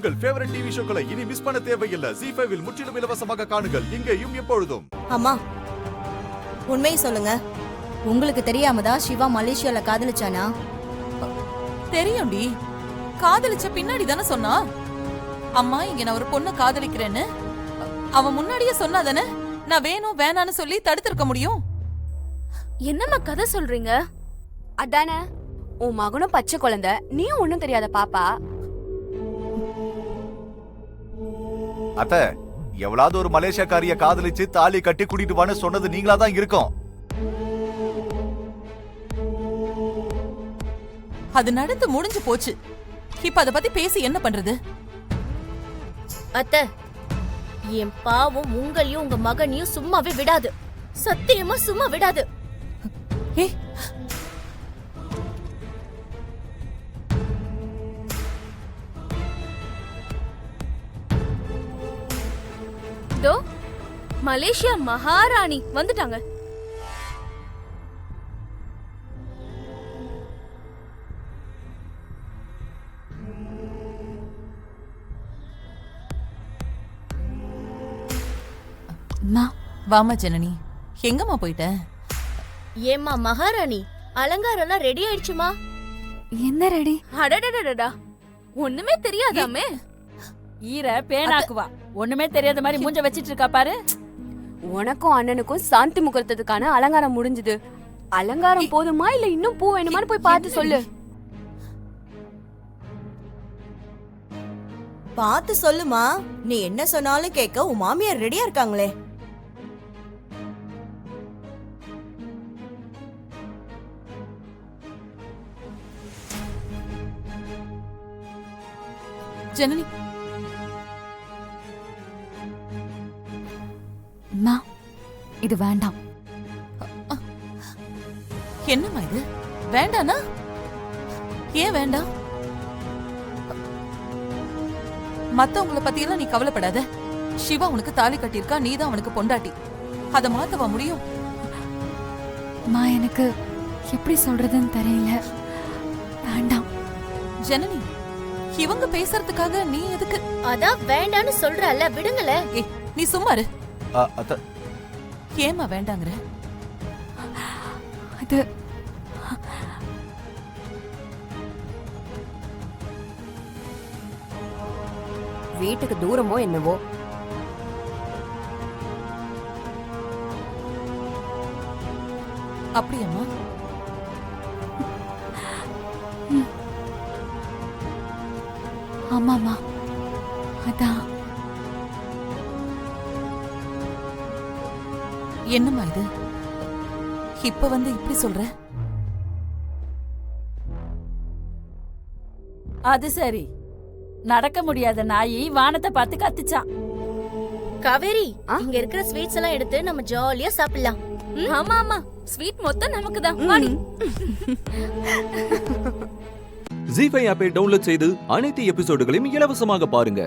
உங்கள் favourite TV ஷோக்களை இனி miss பண்ண தேவையில்லை. ZEE5 இல் முற்றிலும் இலவசமாக காணுங்கள். இங்கேயும் எப்பொழுதும். அம்மா, உண்மையை சொல்லுங்க. உங்களுக்கு தெரியாம தான் சிவா மலேசியால காதலிச்சானா? தெரியும்டி. காதலிச்ச பின்னாடி தானே சொன்னா. அம்மா, இங்க நான் ஒரு பொண்ணை காதலிக்கிறேன்னு அவன் முன்னாடியே சொன்னாதானே நான் வேணும் வேணான்னு சொல்லி தடுத்திருக்க முடியும். என்னம்மா கதை சொல்றீங்க? அதானே, உன் மகனும் பச்சை குழந்தை, நீயும் ஒண்ணும் தெரியாத பாப்பா. அத்த, எவ்வளவு ஒரு மலேசியாக்காரிய காதலிச்சு தாலி கட்டி கூட்டிட்டு வான்னு சொன்னது நீங்களா தான் இருக்கும். அது நடந்து முடிஞ்சு போச்சு. இப்ப அத பத்தி பேசி என்ன பண்றது? அத்தை, என் பாவம் உங்களையும் உங்க மகனையும் சும்மாவே விடாது. சத்தியமா சும்மா விடாது. ஏய், தோ மலேசியா மகாராணி வந்துட்டாங்க. வாமா ஜனனி, எங்கம்மா போயிட்ட? ஏம்மா மகாராணி, அலங்காரம்லாம் ரெடி ஆயிடுச்சுமா? என்ன ரெடி? அடடடடா, ஒண்ணுமே தெரியாதாமே. ஈர பேனாக்குவா, ஒண்ணுமே தெரியாத மாதிரி மூஞ்ச வச்சிட்டு இருக்கா பாரு. உனக்கும் அண்ணனுக்கும் சாந்தி முகூர்த்தத்துக்கான அலங்காரம் முடிஞ்சது. அலங்காரம் போதுமா இல்ல இன்னும் பூ வேணுமான்னு போய் பார்த்து சொல்லு. பார்த்து சொல்லுமா. நீ என்ன சொன்னாலும் கேட்க உன் மாமியார் ரெடியா இருக்காங்களே. ஜனனி, இது வேண்டாம். என்னம்மா இது? வேண்டானா? ஏன் வேண்டாம்? மத்தவங்கள பத்தி எல்லாம் நீ கவலைப்படாத. சிவா உனக்கு தாலி கட்டியிருக்கா, நீதான் அவனுக்கு பொண்டாட்டி. அத மாத்தவா முடியும்? எனக்கு எப்படி சொல்றதுன்னு தெரியல. வேண்டாம். ஜனனி, இவங்க பேசுறதுக்காக நீ எதுக்கு? அதான் வேண்டான்னு சொல்றல, விடுங்களே. ஏய், நீ சும்மா இரு. அத்த, ஏமா வேண்டாங்கற? அது வீட்டுக்கு தூரமோ என்னவோ. அப்படியாம்மா? ஆமாமா, அதான். என்னம்மா இது? இப்ப வந்து இப்படி சொல்ற? அது சரி, நடக்க முடியாத நாயி வானத்தை பார்த்து கத்துச்சான். காவேரி, இங்க இருக்கிற ஸ்வீட்ஸ் எல்லாம் எடுத்து நம்ம ஜாலியா சாப்பிடலாம். ஆமா ஆமா, ஸ்வீட் மொத்தம் நமக்கு தான். ZEE5 ஆப்பை டவுன்லோட் செய்து அனைத்து எபிசோடுகளையும் இலவசமாக பாருங்க.